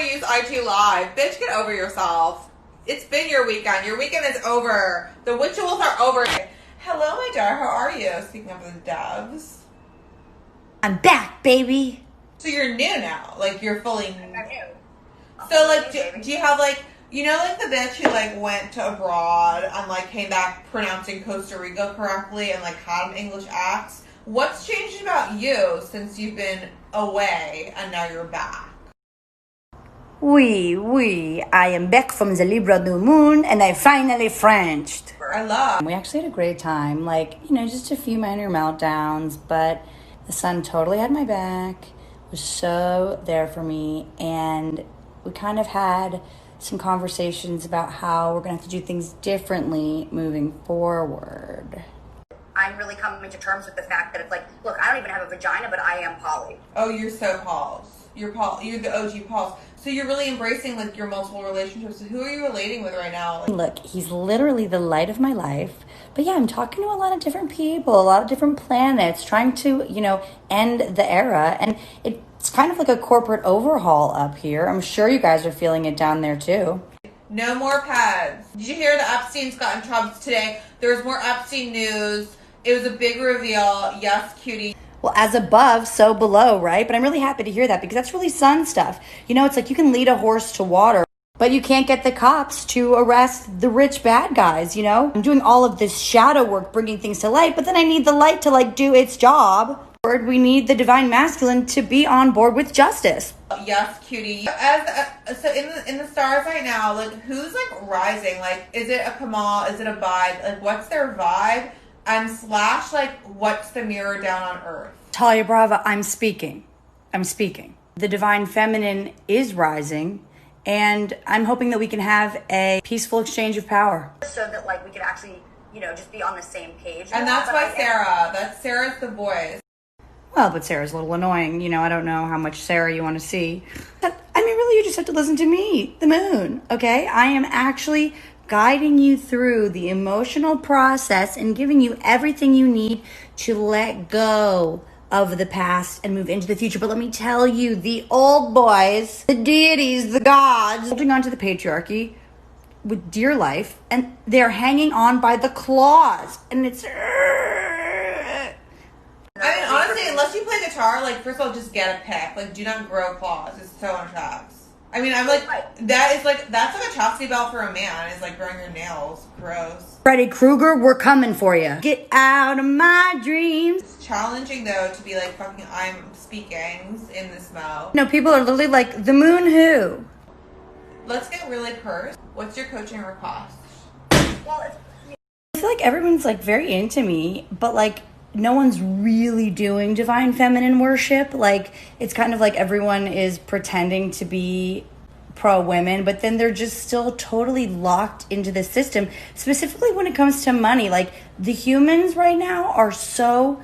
to use IG Live. Bitch, get over yourself. It's been your weekend. Your weekend is over. The witchuals are over. Hello, my daughter. How are you? Speaking of the doves. I'm back, baby. So you're new now. Like, you're fully new. I'm new. So, like, do you have, like, you know, like, the bitch who, like, went to abroad and, like, came back pronouncing Costa Rica correctly and, like, had an English accent? What's changed about you since you've been away and now you're back? Oui, I am back from the Libra New Moon and I finally Frenched. I love. We actually had a great time, like, you know, just a few minor meltdowns, but the sun totally had my back, was so there for me, and we kind of had some conversations about how we're going to have to do things differently moving forward. I'm really coming to terms with the fact that it's like, look, I don't even have a vagina, but I am poly. Oh, you're so Pauls. You're the OG Pauls. So you're really embracing, like, your multiple relationships. So who are you relating with right now? Like, look, he's literally the light of my life. But yeah, I'm talking to a lot of different people, a lot of different planets, trying to, you know, end the era. And it's kind of like a corporate overhaul up here. I'm sure you guys are feeling it down there too. no more pads. Did you hear that Epstein's got in trouble today? There was more Epstein news. It was a big reveal. Yes, cutie. Well, as above, so below, right? But I'm really happy to hear that because that's really sun stuff. You know, it's like you can lead a horse to water, but you can't get the cops to arrest the rich bad guys, you know? I'm doing all of this shadow work, bringing things to light, but then I need the light to, like, do its job. We need the divine masculine to be on board with justice. Yes, cutie. So in the stars right now, like, who's, like, rising? Like, is it a Kamal? Is it a vibe? Like, what's their vibe? And slash, like, what's the mirror down on Earth? Talia Brava, I'm speaking. The divine feminine is rising, and I'm hoping that we can have a peaceful exchange of power. So that, like, we could actually, you know, just be on the same page. And that's why Sarah's the voice. Well, but Sarah's a little annoying. You know, I don't know how much Sarah you want to see. I mean, really, you just have to listen to me, the moon, okay? I am actually guiding you through the emotional process and giving you everything you need to let go of the past and move into the future. But let me tell you, the old boys, the deities, the gods, holding on to the patriarchy with dear life, and they're hanging on by the claws. And it's... I mean, honestly, unless you play guitar, like, first of all, just get a pick. Like, do not grow claws. It's so unattractive. I mean, I'm like, that's like a chastity belt for a man, is like growing your nails. Gross. Freddy Krueger, we're coming for you. Get out of my dreams. It's challenging, though, to be like, fucking, I'm speaking in this mode. No, people are literally like, the moon who? Let's get really cursed. What's your coaching request? Well, I feel like everyone's like very into me, but like no one's really doing divine feminine worship. Like, it's kind of like everyone is pretending to be pro women, but then they're just still totally locked into the system, specifically when it comes to money. Like, the humans right now are so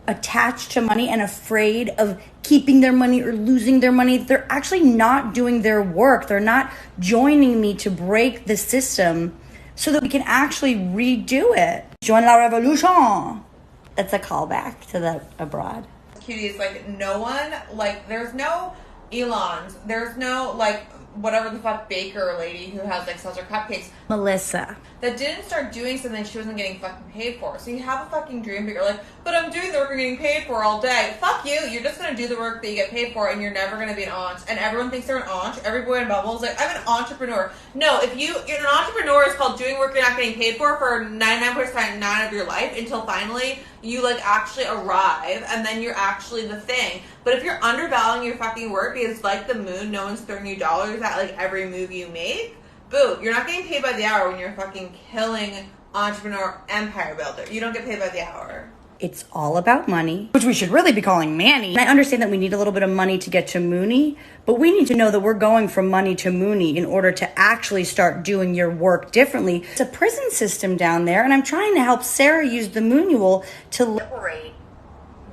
attached to money and afraid of keeping their money or losing their money. They're actually not doing their work. They're not joining me to break the system so that we can actually redo it. Join la revolution. That's a callback to the abroad. Cuties, like, no one, like, there's no Elons, there's no, like, whatever the fuck baker lady who has, like, sells her cupcakes. Melissa. That didn't start doing something she wasn't getting fucking paid for. So you have a fucking dream, but you're like, but I'm doing the work I'm getting paid for all day. Fuck you. You're just going to do the work that you get paid for, and you're never going to be an aunt. And everyone thinks they're an aunt. Every boy in bubble is like, I'm an entrepreneur. No, if you're an entrepreneur, is called doing work you're not getting paid for 99% of your life until finally you, like, actually arrive, and then you're actually the thing. But if you're undervaluing your fucking work because, like the moon, no one's throwing you dollars at, like, every move you make, boo, you're not getting paid by the hour when you're fucking killing entrepreneur empire builder. You don't get paid by the hour. It's all about money, which we should really be calling Manny. And I understand that we need a little bit of money to get to Mooney, but we need to know that we're going from money to Mooney in order to actually start doing your work differently. It's a prison system down there, and I'm trying to help Sarah use the Moonual to liberate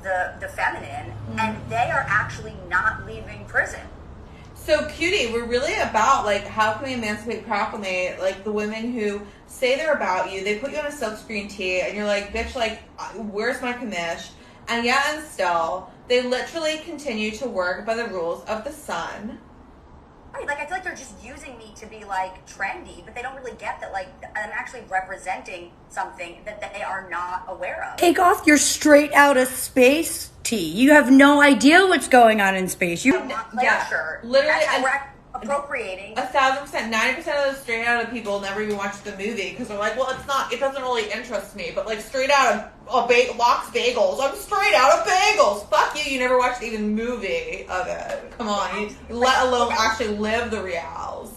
the feminine, and they are actually not leaving prison. So, cutie, we're really about, like, how can we emancipate, proclamate, like, the women who say they're about you, they put you on a silkscreen tee, and you're like, bitch, like, where's my commish? And yet and still, they literally continue to work by the rules of the sun. Right, like I feel like they're just using me to be like trendy, but they don't really get that like I'm actually representing something that they are not aware of. Take off your straight out of space tee. You have no idea what's going on in space. You Shirt. Literally, We're appropriating 1,000%, 90% of the straight out of people never even watch the movie because they're like, well, it doesn't really interest me. But like straight out of Locke's Bagels, I'm straight out of bagels. Fuck you, you never watched the even movie of it. Come on, let alone actually live the reals.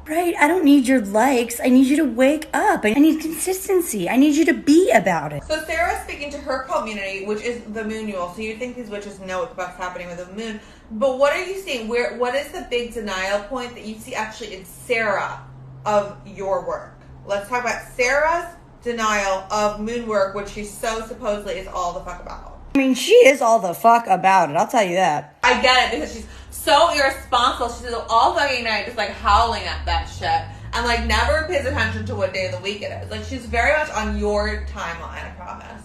Right, I don't need your likes. I need you to wake up. I need consistency. I need you to be about it. So Sarah's speaking to her community, which is the Moonual. So you think these witches know what's happening with the moon. But what are you seeing? What is the big denial point that you see actually in Sarah of your work? Let's talk about Sarah's denial of moon work, which she so supposedly is all the fuck about. I mean, she is all the fuck about it. I'll tell you that. I get it because she's so irresponsible. She's all fucking night just like howling at that shit and like never pays attention to what day of the week it is. Like she's very much on your timeline, I promise.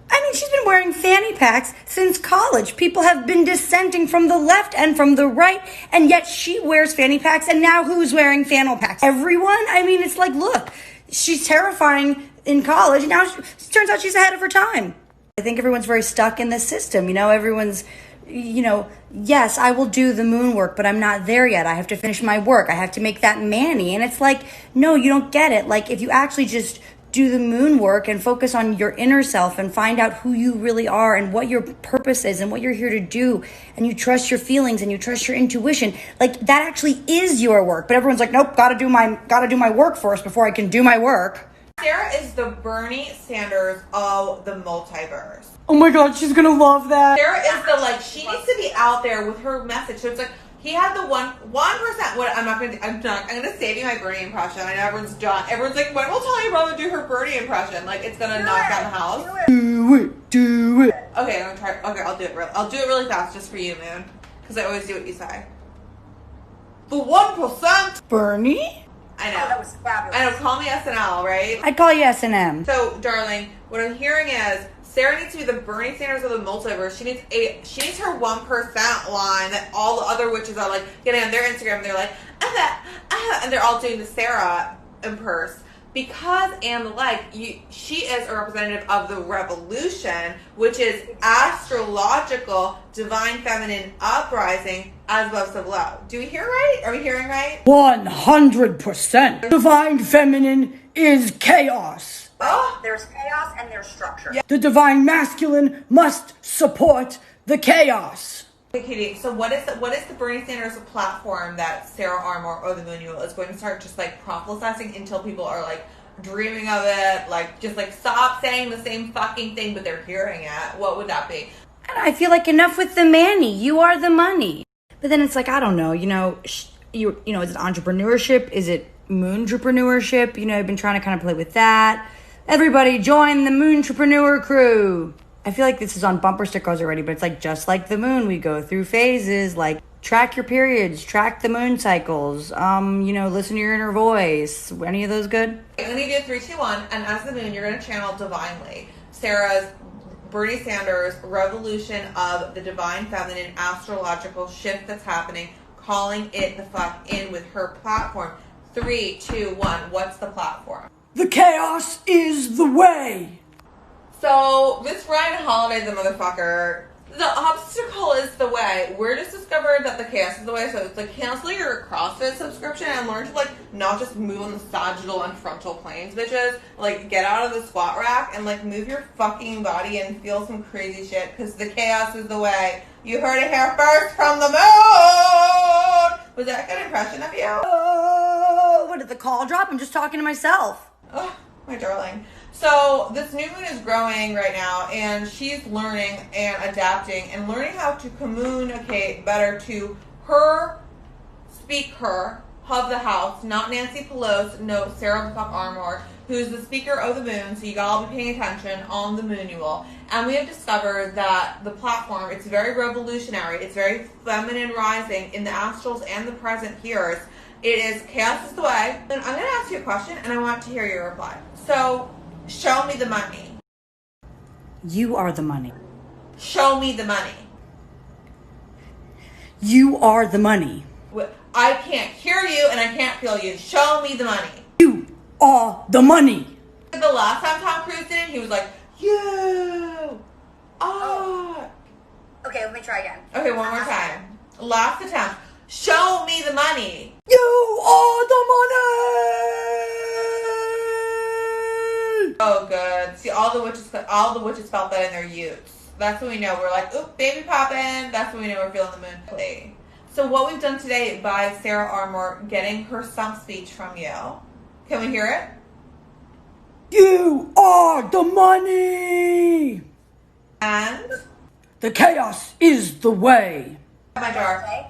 I mean, she's been wearing fanny packs since college. People have been dissenting from the left and from the right, and yet she wears fanny packs, and now who's wearing fanny packs? Everyone? I mean, it's like, look, she's terrifying in college, and now it turns out she's ahead of her time. I think everyone's very stuck in this system. You know, everyone's, yes, I will do the moon work, but I'm not there yet. I have to finish my work. I have to make that Manny. And it's like, no, you don't get it. Like, if you actually just do the moon work and focus on your inner self and find out who you really are and what your purpose is and what you're here to do, and you trust your feelings and you trust your intuition, like that actually is your work. But everyone's like, nope, gotta do my work first before I can do my work. Sarah is the Bernie Sanders of the multiverse. Oh my God, she's gonna love that. Sarah is the like, she needs to be out there with her message. So it's like, he had the 1%. What I'm gonna save you my Bernie impression. I know everyone's done. Everyone's like, when will tell your brother to do her Bernie impression? Like it's gonna knock down the house. Do it. Okay, I'm gonna try. Okay, I'll do it really fast just for you, Moon, because I always do what you say. The 1%. Bernie? I know. Oh, that was fabulous. I know. Call me SNL, right? I'd call you S&M. So, darling, what I'm hearing is Sarah needs to be the Bernie Sanders of the multiverse. She needs her 1% line that all the other witches are like getting on their Instagram. And they're like, and they're all doing the Sarah imperse. Because she is a representative of the revolution, which is astrological, divine feminine uprising, as above so below. Do we hear right? Are we hearing right? 100%. Divine feminine is chaos. Oh. There's chaos and there's structure. Yeah. The divine masculine must support the chaos. Okay, Katie, so what is the Bernie Sanders platform that Sarah Armour or the Moonual is going to start just like prophesizing until people are like dreaming of it, like just like stop saying the same fucking thing but they're hearing it? What would that be? And I feel like enough with the Manny. You are the money. But then it's like, I don't know, is it entrepreneurship? Is it moonpreneurship? I've been trying to kind of play with that. Everybody join the moontrepreneur crew. I feel like this is on bumper stickers already, but it's like, just like the moon, we go through phases, like track your periods, track the moon cycles, listen to your inner voice. Any of those good? I'm going to do 3, 2, 1, and as the moon, you're going to channel divinely Sarah's Bernie Sanders revolution of the divine feminine astrological shift that's happening, calling it the fuck in with her platform. 3, 2, 1, what's the platform? The chaos is the way. So, Miss Ryan Holiday, the motherfucker, the obstacle is the way. We're just discovered that the chaos is the way, so it's like cancel your CrossFit subscription and learn to like not just move on the sagittal and frontal planes, bitches. Like get out of the squat rack and like move your fucking body and feel some crazy shit, because the chaos is the way. You heard it here first from the moon! Was that a good impression of you? Oh, what did the call drop? I'm just talking to myself. Oh, my darling. So this new moon is growing right now, and she's learning and adapting and learning how to communicate better to her speaker of the house, not Nancy Pelosi, no, Sarah the fuck Armour, who's the speaker of the moon, so you gotta all be paying attention on the Moonual. And we have discovered that the platform, it's very revolutionary, it's very feminine rising in the astrals and the present here's. It is chaos is the way. And I'm gonna ask you a question, and I want to hear your reply. So, show me the money. You are the money. Show me the money. You are the money. I can't hear you and I can't feel you. Show me the money. You are the money. The last time Tom Cruise did it, he was like, you are. Okay, let me try again. Okay, one more time. Last attempt. Show me the money. You are the money. Oh, good. See, all the witches felt that in their youths. That's when we know we're like, oop, baby poppin'. That's when we know we're feeling the moon play. So what we've done today by Sarah Armour, getting her stump speech from you. Can we hear it? You are the money. And the chaos is the way. My dark. Okay.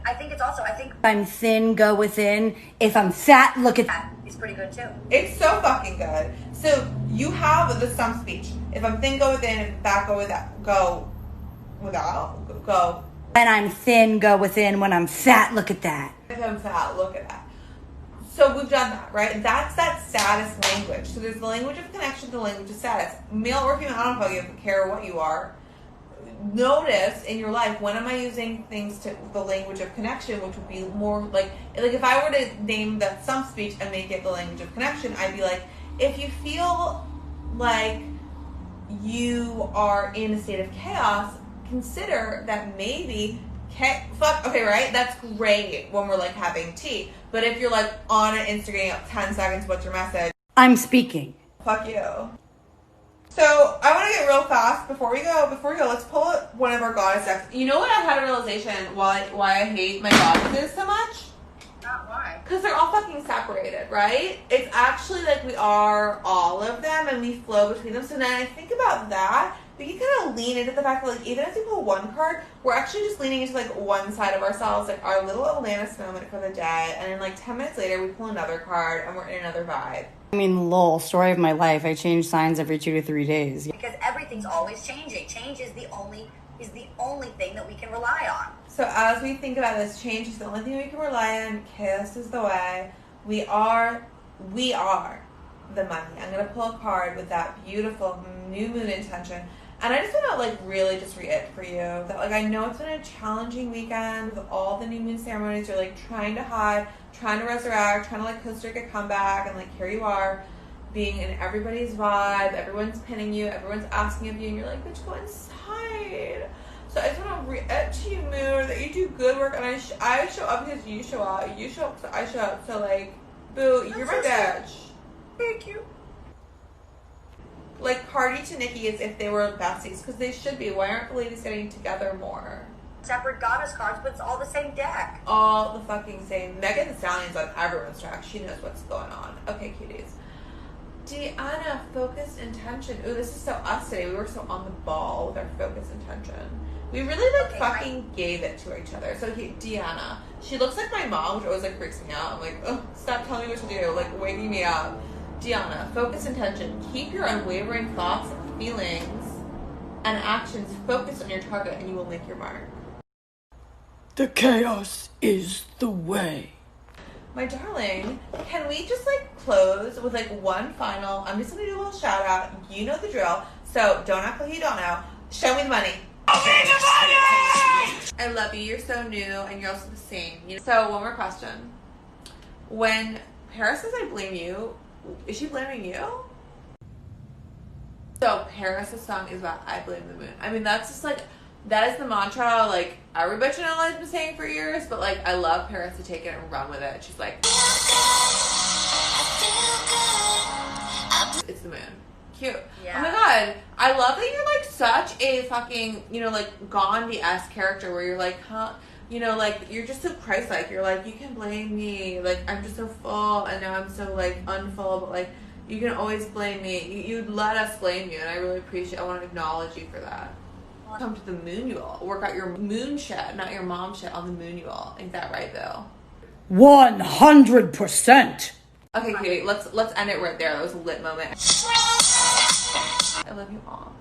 I think it's also, if I'm thin, go within. If I'm fat, look at that. It's pretty good too. It's so fucking good. So you have the stump speech. If I'm thin, go within. If I'm fat, go without. Go without. Go. When I'm thin, go within. When I'm fat, look at that. If I'm fat, look at that. So we've done that, right? That's that status language. So there's the language of connection, the language of status. Male or female, I don't know if you care what you are. Notice in your life, when am I using things to the language of connection, which would be more like if I were to name that stump speech and make it the language of connection, I'd be like, if you feel like you are in a state of chaos, consider that maybe okay, right? That's great when we're like having tea. But if you're like on an Instagram, 10 seconds, what's your message? I'm speaking. Fuck you. So I want to get real fast before we go. Let's pull up one of our goddess decks. You know what? I had a realization why I hate my goddesses so much. Not why. Because they're all fucking separated, right? It's actually like we are all of them and we flow between them. So then I think about that. We can kind of lean into the fact that, like, even as we pull one card, we're actually just leaning into, like, one side of ourselves, like, our little Atlantis moment for the day, and then, like, 10 minutes later, we pull another card, and we're in another vibe. I mean, lol, story of my life. I change signs every 2 to 3 days. Because everything's always changing. Change is the only thing that we can rely on. So as we think about this, change is the only thing we can rely on. Chaos is the way. We are the money. I'm going to pull a card with that beautiful new moon intention. And I just want to, like, really just read for you that, like, I know it's been a challenging weekend with all the new moon ceremonies. You're, like, trying to hide, trying to resurrect, trying to, like, Costa Rica come back. And, like, here you are being in everybody's vibe. Everyone's pinning you. Everyone's asking of you. And you're like, bitch, go inside. So I just want to read to you, Moon, that you do good work. And I show up because you show up. You show up because I show up. So, like, boo, you're my bitch. Thank you. Like, Cardi to Nikki is if they were besties, because they should be. Why aren't the ladies getting together more? Separate goddess cards, but it's all the same deck. All the fucking same. Megan Thee Stallion's on everyone's track. She knows what's going on. Okay, cuties. Deanna, focused intention. Ooh, this is so us today. We were so on the ball with our focused intention. We really, like, fucking gave it to each other. So, Deanna, she looks like my mom, which always, like, freaks me out. I'm like, oh, stop telling me what to do. Like, waking me up. Deanna, focus intention. Keep your unwavering thoughts, feelings, and actions focused on your target, and you will make your mark. The chaos is the way. My darling, can we just, like, close with, like, one final... I'm just going to do a little shout-out. You know the drill, so don't act like you don't know. Show me the money. I love you. You're so new, and you're also the same. You know? So, one more question. When Paris says I blame you... Is she blaming you? So Paris' song is about I blame the moon. I mean, that's just like, that is the mantra, like, every bitch in LA has been saying for years, but, like, I love Paris to take it and run with it. She's like, it's the moon. Cute. Yeah. Oh my god. I love that you're, like, such a fucking, you know, like, Gandhi-esque character where you're like, huh? You know, like, you're just so Christ-like. You're like, you can blame me. Like, I'm just so full, and now I'm so, like, unfull. But, like, you can always blame me. You let us blame you, and I really appreciate it. I want to acknowledge you for that. Come to the moonual. Work out your moon shit, not your mom shit, on the moonual. Ain't that right, Bill? 100%. Okay, Katie, let's end it right there. That was a lit moment. I love you all.